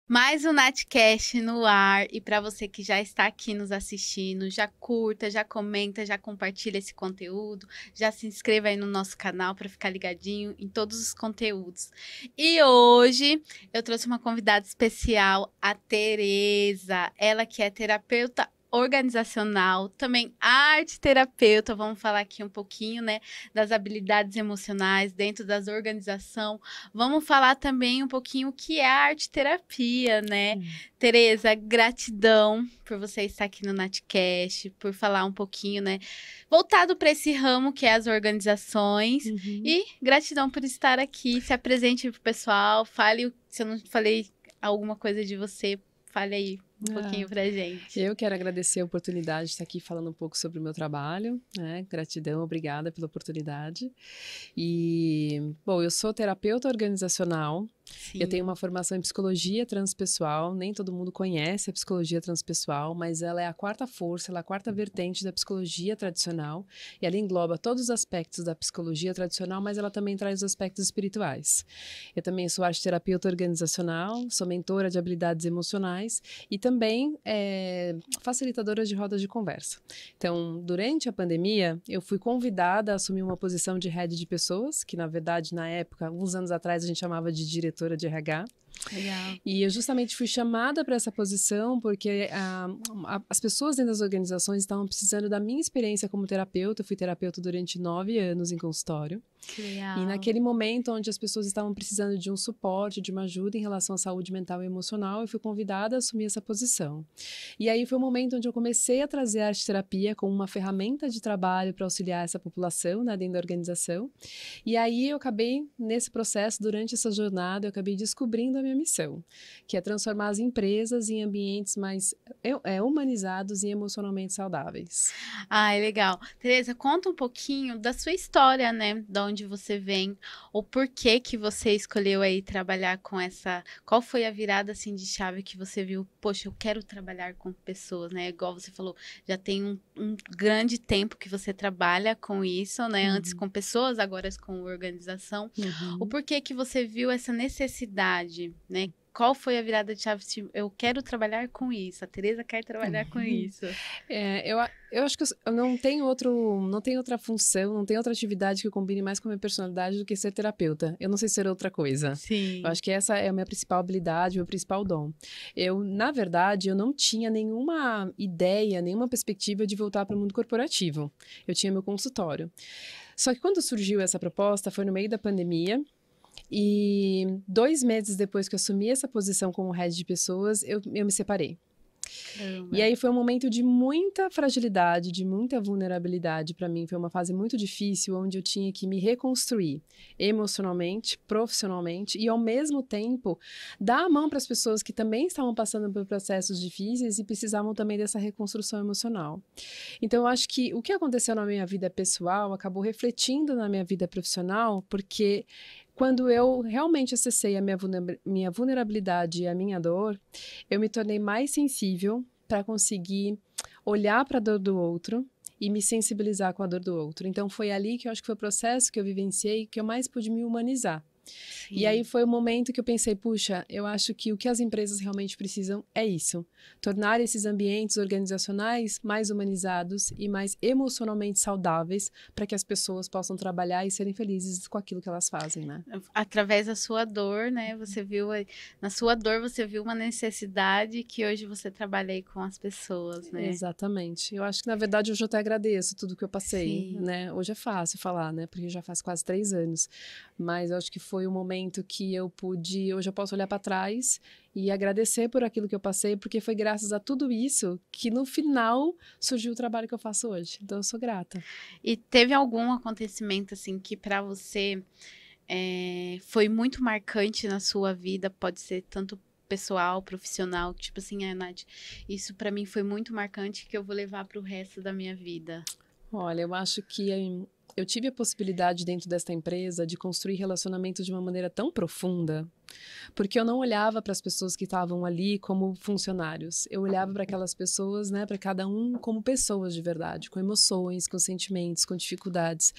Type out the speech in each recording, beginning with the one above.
Mais um Natcast no ar, e para você que já está aqui nos assistindo, já curta, já comenta, já compartilha esse conteúdo, já se inscreva aí no nosso canal para ficar ligadinho em todos os conteúdos. E hoje eu trouxe uma convidada especial, a Tereza, ela que é terapeuta organizacional, também arte terapeuta. Vamos falar aqui um pouquinho, né, das habilidades emocionais dentro das organizações. Vamos falar também um pouquinho o que é a arte terapia, né? Tereza, gratidão por você estar aqui no Natcast, por falar um pouquinho, né, voltado para esse ramo que é as organizações. E gratidão por estar aqui. Se apresente pro pessoal, fale, se eu não falei alguma coisa de você, fale aí um pouquinho pra gente. Eu quero agradecer a oportunidade de estar aqui falando um pouco sobre o meu trabalho, né? Gratidão, obrigada pela oportunidade. E, bom, eu sou terapeuta organizacional. Sim. Eu tenho uma formação em psicologia transpessoal. Nem todo mundo conhece a psicologia transpessoal, mas ela é a quarta força, ela é a quarta vertente da psicologia tradicional. E ela engloba todos os aspectos da psicologia tradicional, mas ela também traz os aspectos espirituais. Eu também sou arte terapeuta organizacional, sou mentora de habilidades emocionais e também facilitadora de rodas de conversa. Então, durante a pandemia, eu fui convidada a assumir uma posição de head de pessoas, que na verdade, na época, alguns anos atrás, a gente chamava de diretora de RH. Legal. E eu justamente fui chamada para essa posição porque as pessoas dentro das organizações estavam precisando da minha experiência como terapeuta. Eu fui terapeuta durante 9 anos em consultório. Que legal. E naquele momento onde as pessoas estavam precisando de um suporte, de uma ajuda em relação à saúde mental e emocional, eu fui convidada a assumir essa posição. E aí foi o momento onde eu comecei a trazer a arte-terapia como uma ferramenta de trabalho para auxiliar essa população, né, dentro da organização. E aí eu acabei, nesse processo, durante essa jornada, eu acabei descobrindo a minha missão, que é transformar as empresas em ambientes mais humanizados e emocionalmente saudáveis. Ai, legal. Tereza, conta um pouquinho da sua história, né? De onde você vem, o porquê que você escolheu aí trabalhar com essa... Qual foi a virada, assim, de chave que você viu? Poxa, eu quero trabalhar com pessoas, né? Igual você falou, já tem um grande tempo que você trabalha com isso, né? Antes com pessoas, agora com organização. O porquê que você viu essa necessidade, né? Qual foi a virada de chave? Eu quero trabalhar com isso. A Tereza quer trabalhar com isso. Eu acho que eu não tenho outra função, não tenho outra atividade que combine mais com a minha personalidade do que ser terapeuta. Eu não sei ser outra coisa. Sim. Eu acho que essa é a minha principal habilidade, o meu principal dom. Na verdade, eu não tinha nenhuma ideia, nenhuma perspectiva de voltar para o mundo corporativo. Eu tinha meu consultório. Só que quando surgiu essa proposta, foi no meio da pandemia. E 2 meses depois que eu assumi essa posição como head de pessoas, eu me separei. Caramba. E aí foi um momento de muita fragilidade, de muita vulnerabilidade para mim. Foi uma fase muito difícil, onde eu tinha que me reconstruir emocionalmente, profissionalmente e, ao mesmo tempo, dar a mão para as pessoas que também estavam passando por processos difíceis e precisavam também dessa reconstrução emocional. Então, eu acho que o que aconteceu na minha vida pessoal acabou refletindo na minha vida profissional, porque quando eu realmente acessei a minha vulnerabilidade e a minha dor, eu me tornei mais sensível para conseguir olhar para a dor do outro e me sensibilizar com a dor do outro. Então, foi ali que eu acho que foi o processo que eu vivenciei que eu mais pude me humanizar. Sim. E aí foi o momento que eu pensei, puxa, eu acho que o que as empresas realmente precisam é isso. Tornar esses ambientes organizacionais mais humanizados e mais emocionalmente saudáveis para que as pessoas possam trabalhar e serem felizes com aquilo que elas fazem, né? Através da sua dor, né? Você viu, na sua dor você viu uma necessidade que hoje você trabalha aí com as pessoas, né? Exatamente. Eu acho que, na verdade, hoje eu até agradeço tudo que eu passei, Sim. né? Hoje é fácil falar, né? Porque já faz quase 3 anos. Mas eu acho que foi o momento que eu pude... Hoje eu posso olhar para trás e agradecer por aquilo que eu passei, porque foi graças a tudo isso que, no final, surgiu o trabalho que eu faço hoje. Então, eu sou grata. E teve algum acontecimento, assim, que para você foi muito marcante na sua vida? Pode ser tanto pessoal, profissional, tipo assim, Nath, isso para mim foi muito marcante que eu vou levar para o resto da minha vida. Olha, eu acho que eu tive a possibilidade dentro desta empresa de construir relacionamentos de uma maneira tão profunda, Porque eu não olhava para as pessoas que estavam ali como funcionários. Eu olhava para aquelas pessoas, né, para cada um como pessoas de verdade, com emoções, com sentimentos, com dificuldades.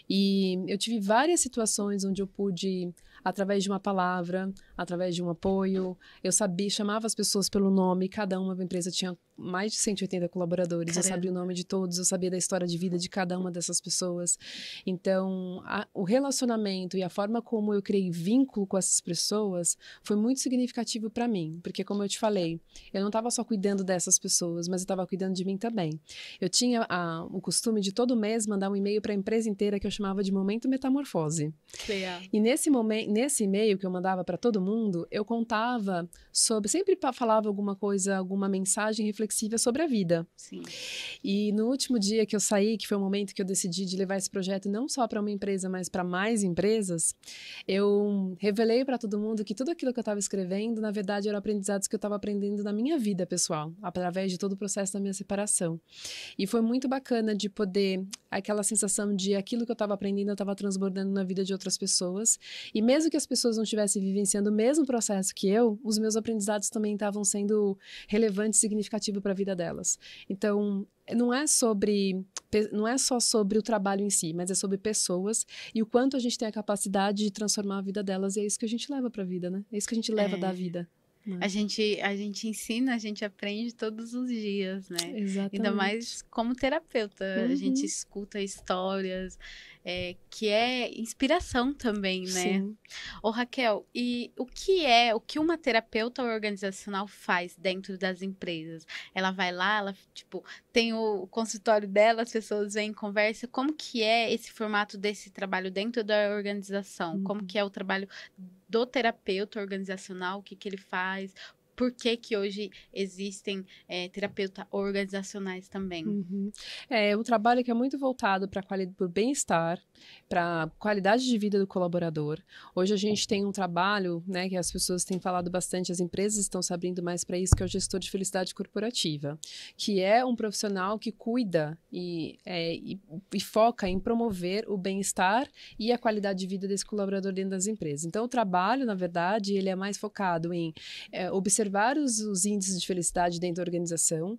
E eu tive várias situações onde eu pude, através de uma palavra, através de um apoio, eu sabia, chamava as pessoas pelo nome, cada uma da empresa tinha mais de 180 colaboradores, eu sabia o nome de todos, eu sabia da história de vida de cada uma dessas pessoas. Então, o relacionamento e a forma como eu criei vínculo com essas pessoas foi muito significativo para mim, porque como eu te falei, eu não estava só cuidando dessas pessoas, mas eu estava cuidando de mim também. Eu tinha o costume de todo mês mandar um e-mail para a empresa inteira que eu chamava de Momento Metamorfose. Legal. E nesse momento, nesse e-mail que eu mandava para todo mundo, eu contava sobre, sempre falava alguma coisa, alguma mensagem reflexiva sobre a vida. Sim. E no último dia que eu saí, que foi o momento que eu decidi de levar esse projeto não só para uma empresa, mas para mais empresas, eu revelei para todo mundo que tudo aquilo que eu estava escrevendo, na verdade, eram aprendizados que eu estava aprendendo na minha vida pessoal, através de todo o processo da minha separação. E foi muito bacana de poder, aquela sensação de aquilo que eu estava aprendendo, eu estava transbordando na vida de outras pessoas. E mesmo que as pessoas não estivessem vivenciando o mesmo processo que eu, os meus aprendizados também estavam sendo relevantes e significativos para a vida delas. Então, não é só sobre o trabalho em si, mas é sobre pessoas e o quanto a gente tem a capacidade de transformar a vida delas. E é isso que a gente leva para a vida, né? É isso que a gente leva da vida. A gente ensina, a gente aprende todos os dias, né? Exatamente. Ainda mais como terapeuta. A gente escuta histórias, que é inspiração também, né? Sim. Ô, Raquel, e o que uma terapeuta organizacional faz dentro das empresas? Ela vai lá, ela, tipo, tem o consultório dela, as pessoas vêm, conversam. Como que é esse formato desse trabalho dentro da organização? Como que é o trabalho do terapeuta organizacional, o que ele faz, por que hoje existem terapeutas organizacionais também. O trabalho que é muito voltado para o bem-estar, para a qualidade de vida do colaborador. Hoje a gente tem um trabalho, né, que as pessoas têm falado bastante, as empresas estão se abrindo mais para isso, que é o gestor de felicidade corporativa, que é um profissional que cuida e foca em promover o bem-estar e a qualidade de vida desse colaborador dentro das empresas. Então, o trabalho, na verdade, ele é mais focado em observar os índices de felicidade dentro da organização,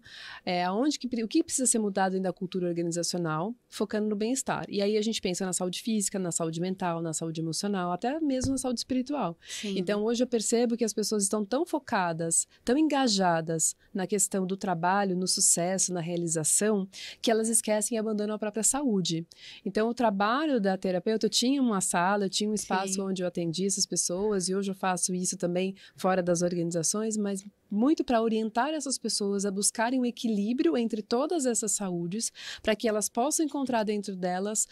o que precisa ser mudado dentro da cultura organizacional, focando no bem-estar. E aí a gente pensa na saúde física, na saúde mental, na saúde emocional, até mesmo na saúde espiritual. Sim. Então, hoje eu percebo que as pessoas estão tão focadas, tão engajadas na questão do trabalho, no sucesso, na realização, que elas esquecem e abandonam a própria saúde. Então, o trabalho da terapeuta, eu tinha uma sala, eu tinha um espaço onde eu atendia essas pessoas, e hoje eu faço isso também fora das organizações, mas muito para orientar essas pessoas a buscarem um equilíbrio entre todas essas saúdes, para que elas possam encontrar dentro delas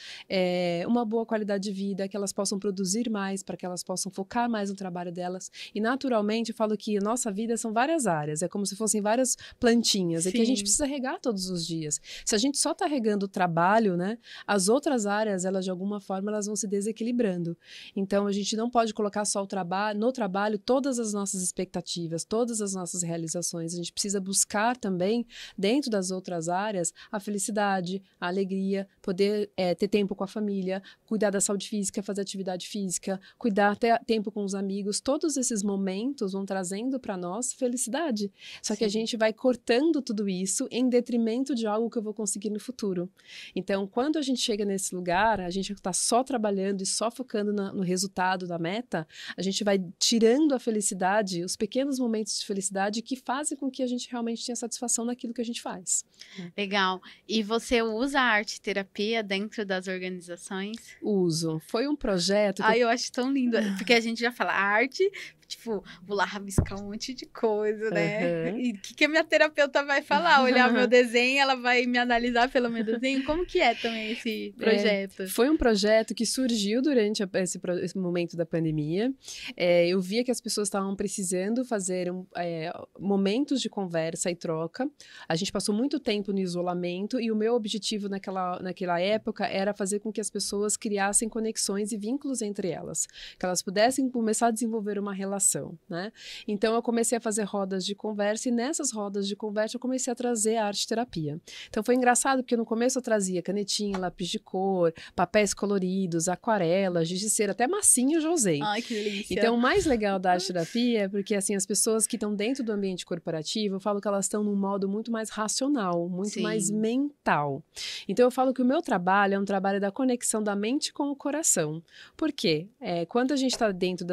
uma boa qualidade de vida, que elas possam produzir mais, para que elas possam focar mais no trabalho delas. E, naturalmente, eu falo que a nossa vida são várias áreas, é como se fossem várias plantinhas, e que a gente precisa regar todos os dias. Se a gente só está regando o trabalho, né, as outras áreas, elas, de alguma forma, elas vão se desequilibrando. Então, a gente não pode colocar só no trabalho todas as nossas expectativas, todas as nossas realizações. A gente precisa buscar também, dentro das outras áreas, a felicidade, a alegria, poder ter tempo com a família, cuidar da saúde física, fazer atividade física, ter tempo com os amigos. Todos esses momentos vão trazendo para nós felicidade. Só que a gente vai cortando tudo isso em detrimento de algo que eu vou conseguir no futuro. Então, quando a gente chega nesse lugar, a gente está só trabalhando e só focando no resultado da meta, a gente vai tirando a felicidade, os pequenos momentos de felicidade que fazem com que a gente realmente tenha satisfação naquilo que a gente faz. Legal. E você usa a arte-terapia dentro das organizações? Uso. Foi um projeto... Eu acho tão lindo, porque a gente já fala arte... Tipo, vou lá rabiscar um monte de coisa, né? E o que a minha terapeuta vai falar? Olhar meu desenho, ela vai me analisar pelo meu desenho? Como que é também esse projeto? Foi um projeto que surgiu durante esse momento da pandemia. Eu via que as pessoas estavam precisando fazer momentos de conversa e troca. A gente passou muito tempo no isolamento e o meu objetivo naquela época era fazer com que as pessoas criassem conexões e vínculos entre elas. Que elas pudessem começar a desenvolver uma relação relação, né? Então, eu comecei a fazer rodas de conversa e nessas rodas de conversa eu comecei a trazer a arte-terapia. Então, foi engraçado porque no começo eu trazia canetinha, lápis de cor, papéis coloridos, aquarela, giz de cera, até massinha eu já usei. Ai, que delícia. Então, o mais legal da arte-terapia é porque, assim, as pessoas que estão dentro do ambiente corporativo, eu falo que elas estão num modo muito mais racional, muito Sim. mais mental. Então, eu falo que o meu trabalho é um trabalho da conexão da mente com o coração. Por quê? Quando a gente está dentro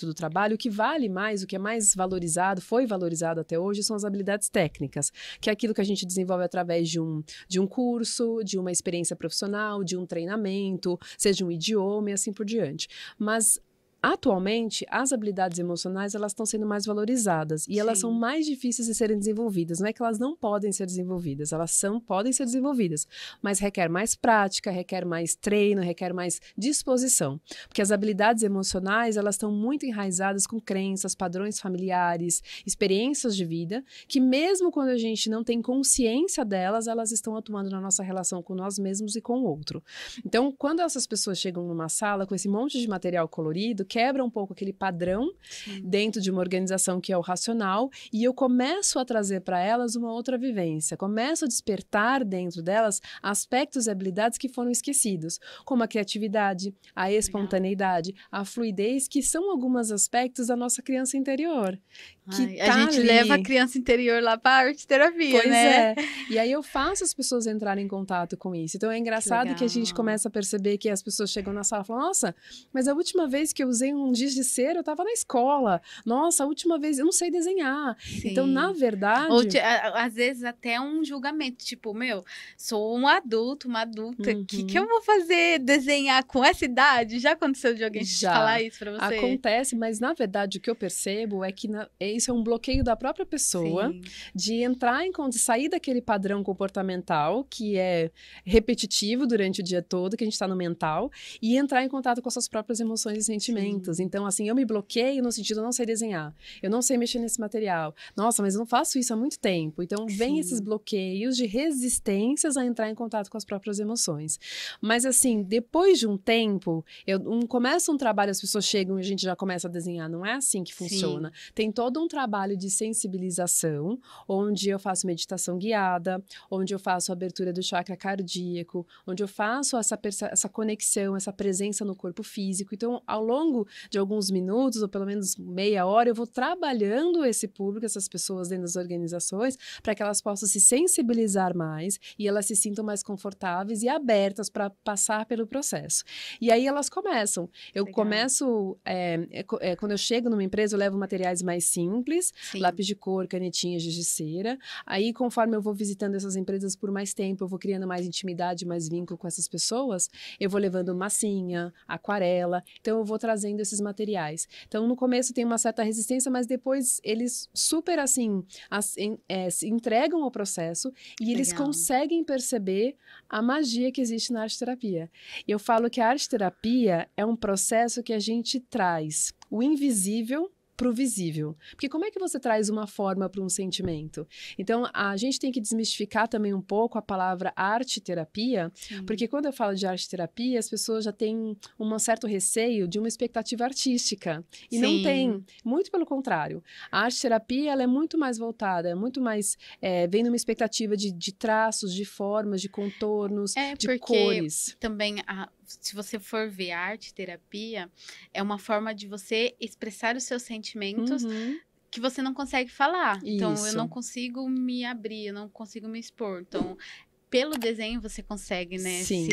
do trabalho, o que vale mais, o que é mais valorizado, foi valorizado até hoje, são as habilidades técnicas, que é aquilo que a gente desenvolve através de um curso, de uma experiência profissional, de um treinamento, seja um idioma e assim por diante. Mas atualmente, as habilidades emocionais, elas estão sendo mais valorizadas e elas são mais difíceis de serem desenvolvidas. Não é que elas não podem ser desenvolvidas, podem ser desenvolvidas, mas requer mais prática, requer mais treino, requer mais disposição. Porque as habilidades emocionais, elas estão muito enraizadas com crenças, padrões familiares, experiências de vida, que mesmo quando a gente não tem consciência delas, elas estão atuando na nossa relação com nós mesmos e com o outro. Então, quando essas pessoas chegam numa sala com esse monte de material colorido, quebra um pouco aquele padrão dentro de uma organização que é o racional e eu começo a trazer para elas uma outra vivência, começo a despertar dentro delas aspectos e habilidades que foram esquecidos, como a criatividade, a espontaneidade, a fluidez, que são alguns aspectos da nossa criança interior. A gente leva a criança interior lá para a arte-terapia, né? Pois é. E aí eu faço as pessoas entrarem em contato com isso. Então é engraçado que a gente começa a perceber que as pessoas chegam na sala e falam, nossa, mas a última vez que eu usei um giz de cera, eu estava na escola. Nossa, a última vez, eu não sei desenhar. Sim. Então, na verdade... Ou às vezes até um julgamento, tipo, sou um adulto, uma adulta, o que eu vou fazer desenhar com essa idade? Já aconteceu de alguém falar isso pra você? Acontece, mas na verdade o que eu percebo é que isso é um bloqueio da própria pessoa de entrar de sair daquele padrão comportamental que é repetitivo durante o dia todo, que a gente está no mental, e entrar em contato com as suas próprias emoções e sentimentos. Sim. Então, assim, eu me bloqueio no sentido, eu não sei desenhar, eu não sei mexer nesse material. Nossa, mas eu não faço isso há muito tempo. Então, vem esses bloqueios de resistências a entrar em contato com as próprias emoções. Mas, assim, depois de um tempo, começa um trabalho, as pessoas chegam e a gente já começa a desenhar. Não é assim que funciona. Sim. Tem todo um trabalho de sensibilização, onde eu faço meditação guiada, onde eu faço a abertura do chakra cardíaco, onde eu faço essa conexão, essa presença no corpo físico. Então, ao longo de alguns minutos, ou pelo menos meia hora, eu vou trabalhando esse público, essas pessoas dentro das organizações, para que elas possam se sensibilizar mais e elas se sintam mais confortáveis e abertas para passar pelo processo. E aí elas começam. Eu começo, quando eu chego numa empresa, eu levo materiais mais simples, lápis de cor, canetinhas, giz de cera. Aí, conforme eu vou visitando essas empresas por mais tempo, eu vou criando mais intimidade, mais vínculo com essas pessoas, eu vou levando massinha, aquarela, então eu vou trazendo esses materiais. Então, no começo tem uma certa resistência, mas depois eles super, assim, se entregam ao processo e eles conseguem perceber a magia que existe na arte-terapia. Eu falo que a arte-terapia é um processo que a gente traz o invisível para o visível. Porque como é que você traz uma forma para um sentimento? Então, a gente tem que desmistificar também um pouco a palavra arte-terapia, porque quando eu falo de arte-terapia, as pessoas já têm um certo receio de uma expectativa artística. E não tem. Muito pelo contrário. A arte-terapia, ela é muito mais voltada, é muito mais... vem numa expectativa de traços, de formas, de contornos, de cores. Também... se você for ver arte-terapia, é uma forma de você expressar os seus sentimentos que você não consegue falar. Isso. Então, eu não consigo me abrir, eu não consigo me expor. Então, pelo desenho você consegue, né, se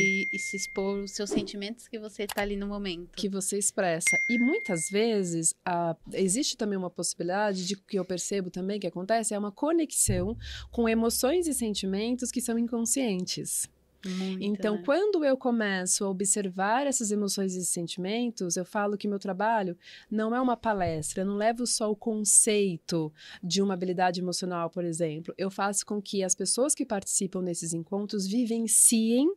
expor os seus sentimentos que você está ali no momento. Que você expressa. E muitas vezes, existe também uma possibilidade de que eu percebo também que acontece, é uma conexão com emoções e sentimentos que são inconscientes. Então, quando eu começo a observar essas emoções e sentimentos, eu falo que meu trabalho não é uma palestra, eu não levo só o conceito de uma habilidade emocional, por exemplo. Eu faço com que as pessoas que participam desses encontros vivenciem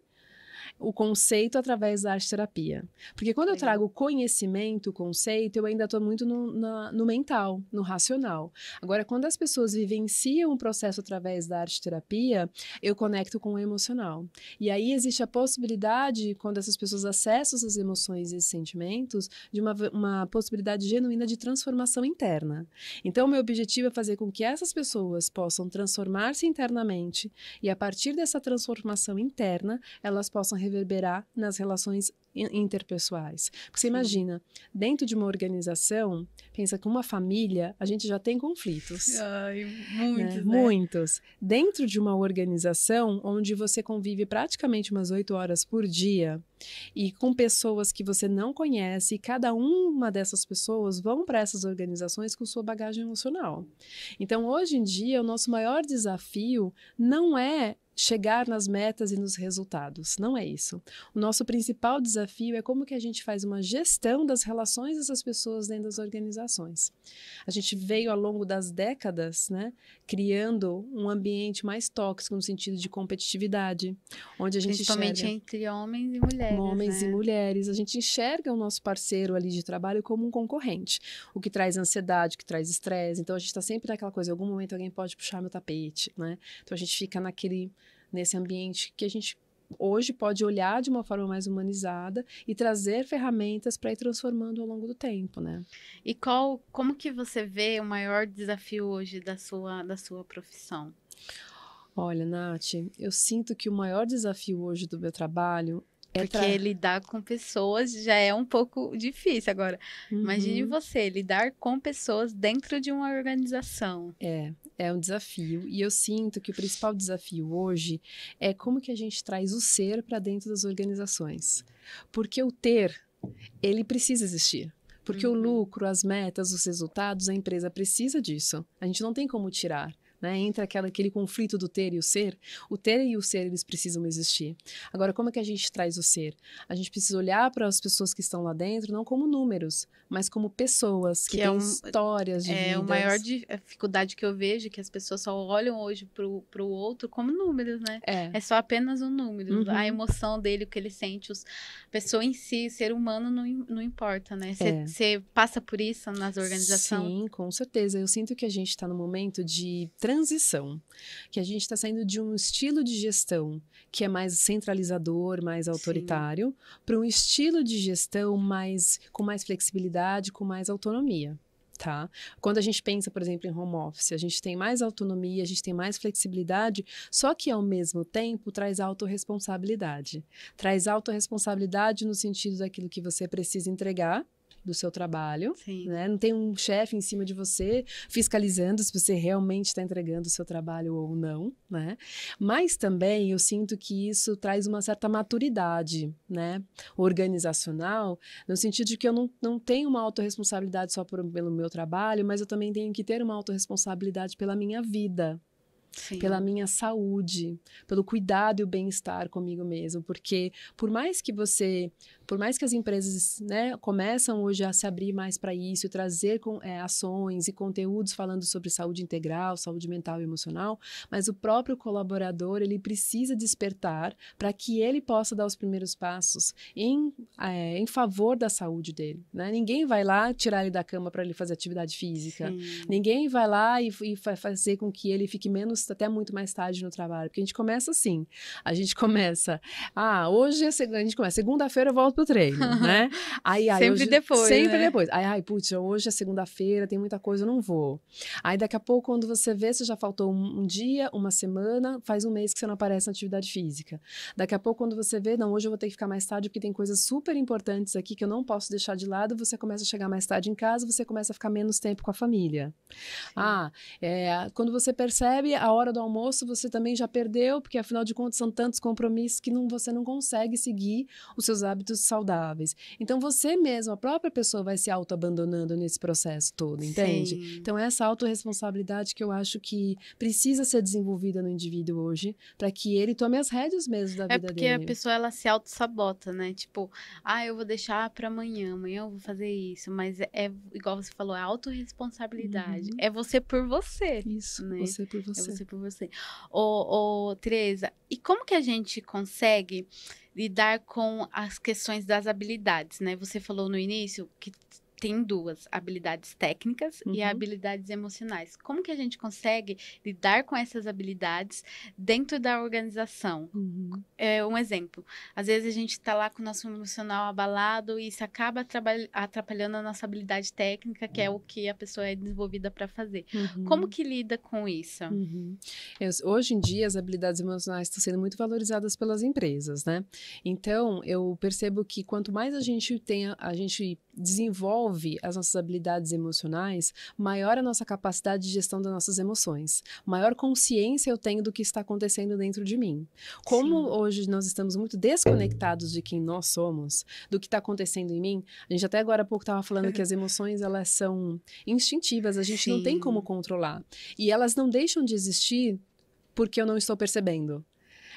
o conceito através da arte-terapia. Porque quando eu Legal. trago conhecimento, conceito, eu ainda estou muito no mental, no racional. Agora, quando as pessoas vivenciam o processo através da arte-terapia, eu conecto com o emocional. E aí existe a possibilidade, quando essas pessoas acessam essas emoções e esses sentimentos, de uma possibilidade genuína de transformação interna. Então, o meu objetivo é fazer com que essas pessoas possam transformar-se internamente e, a partir dessa transformação interna, elas possam reverberar nas relações interpessoais. Porque você imagina, dentro de uma organização, pensa que uma família, a gente já tem conflitos. Ai, muitos, né? Muitos. Dentro de uma organização onde você convive praticamente umas 8 horas por dia e com pessoas que você não conhece, e cada uma dessas pessoas vão para essas organizações com sua bagagem emocional. Então, hoje em dia, o nosso maior desafio não é chegar nas metas e nos resultados, não é isso. O nosso principal desafio é como que a gente faz uma gestão das relações dessas pessoas dentro das organizações. A gente veio ao longo das décadas, né, criando um ambiente mais tóxico no sentido de competitividade, onde a gente Principalmente entre homens e mulheres, homens né? e mulheres, a gente enxerga o nosso parceiro ali de trabalho como um concorrente, o que traz ansiedade, o que traz estresse. Então a gente está sempre naquela coisa, em algum momento alguém pode puxar meu tapete, né? Então a gente fica nesse ambiente que a gente hoje pode olhar de uma forma mais humanizada e trazer ferramentas para ir transformando ao longo do tempo, né? E como que você vê o maior desafio hoje da sua profissão? Olha, Nath, eu sinto que o maior desafio hoje do meu trabalho é Porque lidar com pessoas já é um pouco difícil. Agora, imagine você lidar com pessoas dentro de uma organização. É um desafio. E eu sinto que o principal desafio hoje é como que a gente traz o ser para dentro das organizações. Porque o ter, ele precisa existir. Porque o lucro, as metas, os resultados, a empresa precisa disso. A gente não tem como tirar. Né? Entra aquele conflito do ter e o ser eles precisam existir. Agora, como é que a gente traz o ser? A gente precisa olhar para as pessoas que estão lá dentro não como números, mas como pessoas que têm histórias de vidas. É a maior dificuldade que eu vejo, que as pessoas só olham hoje pro outro como números, né? É só apenas um número. A emoção dele, o que ele sente, a pessoa em si, o ser humano não importa, né? Você passa por isso nas organizações? Sim, com certeza. Eu sinto que a gente está no momento de transição, que a gente está saindo de um estilo de gestão que é mais centralizador, mais autoritário, para um estilo de gestão com mais flexibilidade, com mais autonomia. Tá? Quando a gente pensa, por exemplo, em home office, a gente tem mais autonomia, a gente tem mais flexibilidade, só que ao mesmo tempo traz autorresponsabilidade. Traz autorresponsabilidade no sentido daquilo que você precisa entregar do seu trabalho, né? Não tem um chefe em cima de você fiscalizando se você realmente está entregando o seu trabalho ou não, né? Mas também eu sinto que isso traz uma certa maturidade, né? Organizacional, no sentido de que eu não tenho uma autorresponsabilidade só pelo meu trabalho, mas eu também tenho que ter uma autorresponsabilidade pela minha vida. Pela minha saúde, pelo cuidado e o bem-estar comigo mesmo, porque por mais que as empresas, né, começam hoje a se abrir mais para isso e trazer ações e conteúdos falando sobre saúde integral, saúde mental e emocional, mas o próprio colaborador, ele precisa despertar para que ele possa dar os primeiros passos em favor da saúde dele, né? Ninguém vai lá tirar ele da cama para ele fazer atividade física, ninguém vai lá e fazer com que ele fique até muito mais tarde no trabalho, porque a gente começa assim, hoje a gente começa, segunda-feira eu volto pro treino, né? Sempre depois. Putz, hoje é segunda-feira, tem muita coisa, eu não vou. Aí daqui a pouco, quando você vê, você já faltou um dia, uma semana, faz um mês que você não aparece na atividade física. Daqui a pouco, quando você vê, não, hoje eu vou ter que ficar mais tarde, porque tem coisas super importantes aqui que eu não posso deixar de lado, você começa a chegar mais tarde em casa, você começa a ficar menos tempo com a família. Quando você percebe, a hora do almoço você também já perdeu, porque afinal de contas são tantos compromissos que você não consegue seguir os seus hábitos saudáveis. Então você mesmo, a própria pessoa vai se auto-abandonando nesse processo todo, entende? Então essa autorresponsabilidade que eu acho que precisa ser desenvolvida no indivíduo hoje, para que ele tome as rédeas mesmo da vida dele. É porque a pessoa, ela se auto-sabota, né? Tipo, eu vou deixar para amanhã eu vou fazer isso, mas é igual você falou, é autorresponsabilidade. É você por você. Isso, né? Você por você. É você por você. Tereza, e como que a gente consegue lidar com as questões das habilidades, né? Você falou no início que tem duas, habilidades técnicas e habilidades emocionais. Como que a gente consegue lidar com essas habilidades dentro da organização? Um exemplo, às vezes a gente está lá com o nosso emocional abalado e isso acaba atrapalhando a nossa habilidade técnica, que é o que a pessoa é desenvolvida para fazer. Como que lida com isso? Hoje em dia, as habilidades emocionais estão sendo muito valorizadas pelas empresas, né? Então, eu percebo que quanto mais a gente desenvolve as nossas habilidades emocionais, maior a nossa capacidade de gestão das nossas emoções, maior consciência eu tenho do que está acontecendo dentro de mim. Como hoje nós estamos muito desconectados de quem nós somos, do que está acontecendo em mim, a gente até agora há pouco estava falando que as emoções, elas são instintivas, a gente não tem como controlar. E elas não deixam de existir porque eu não estou percebendo.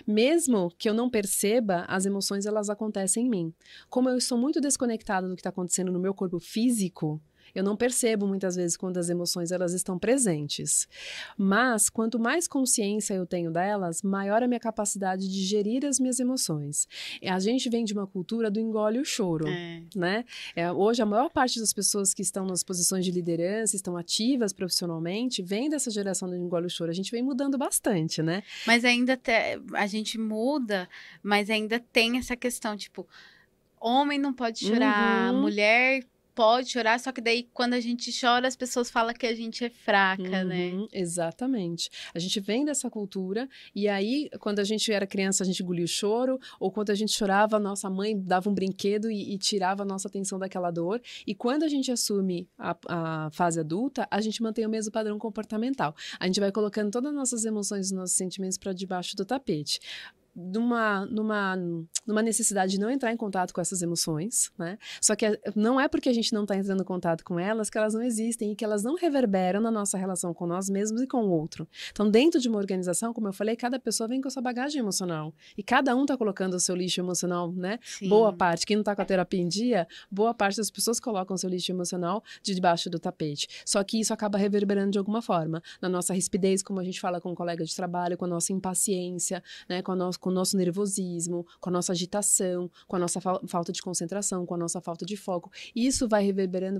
Mesmo que eu não perceba, as emoções, elas acontecem em mim. Como eu estou muito desconectada do que está acontecendo no meu corpo físico, eu não percebo muitas vezes quando as emoções elas estão presentes. Mas, quanto mais consciência eu tenho delas, maior a minha capacidade de gerir as minhas emoções. A gente vem de uma cultura do engole o choro, né? Hoje, a maior parte das pessoas que estão nas posições de liderança, estão ativas profissionalmente, vem dessa geração do engole o choro. A gente vem mudando bastante, né? Mas ainda a gente muda, mas ainda tem essa questão, tipo, homem não pode chorar, mulher pode chorar, só que daí quando a gente chora as pessoas falam que a gente é fraca, né? Exatamente. A gente vem dessa cultura e aí quando a gente era criança a gente engolia o choro, ou quando a gente chorava a nossa mãe dava um brinquedo e tirava a nossa atenção daquela dor, e quando a gente assume a fase adulta, a gente mantém o mesmo padrão comportamental. A gente vai colocando todas as nossas emoções e nossos sentimentos para debaixo do tapete. Numa necessidade de não entrar em contato com essas emoções, né? Só que não é porque a gente não está entrando em contato com elas que elas não existem e que elas não reverberam na nossa relação com nós mesmos e com o outro. Então, dentro de uma organização, como eu falei, cada pessoa vem com a sua bagagem emocional e cada um está colocando o seu lixo emocional, né? Sim. Boa parte, quem não está com a terapia em dia, boa parte das pessoas colocam o seu lixo emocional debaixo do tapete. Só que isso acaba reverberando de alguma forma na nossa rispidez, como a gente fala com um colega de trabalho, com a nossa impaciência, né? Com o nosso nervosismo, com a nossa agitação, com a nossa falta de concentração, com a nossa falta de foco. Isso vai reverberando,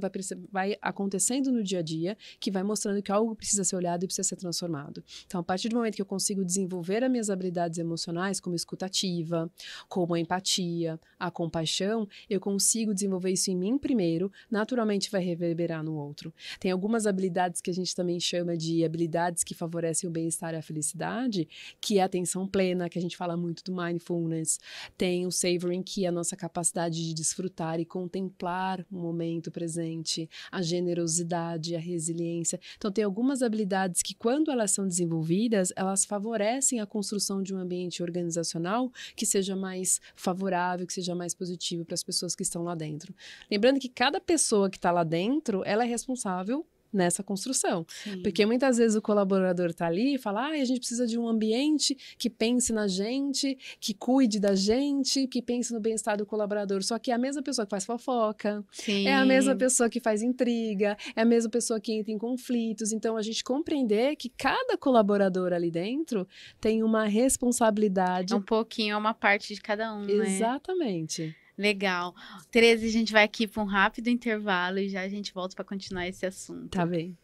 vai acontecendo no dia a dia, que vai mostrando que algo precisa ser olhado e precisa ser transformado. Então, a partir do momento que eu consigo desenvolver as minhas habilidades emocionais, como escutativa, como a empatia, a compaixão, eu consigo desenvolver isso em mim primeiro, naturalmente vai reverberar no outro. Tem algumas habilidades que a gente também chama de habilidades que favorecem o bem-estar e a felicidade, que é a atenção plena, que a gente fala muito do mindfulness. Tem o savoring, que é a nossa capacidade de desfrutar e contemplar o momento presente, a generosidade, a resiliência. Então, tem algumas habilidades que, quando elas são desenvolvidas, elas favorecem a construção de um ambiente organizacional que seja mais favorável, que seja mais positivo para as pessoas que estão lá dentro. Lembrando que cada pessoa que está lá dentro, ela é responsável nessa construção. Sim. Porque muitas vezes o colaborador está ali e fala, a gente precisa de um ambiente que pense na gente, que cuide da gente, que pense no bem-estar do colaborador. Só que é a mesma pessoa que faz fofoca, Sim. é a mesma pessoa que faz intriga, é a mesma pessoa que entra em conflitos. Então, a gente compreender que cada colaborador ali dentro tem uma responsabilidade. É um pouquinho, é uma parte de cada um, né? Exatamente. Legal. Tereza, a gente vai aqui para um rápido intervalo e já a gente volta para continuar esse assunto. Tá bem.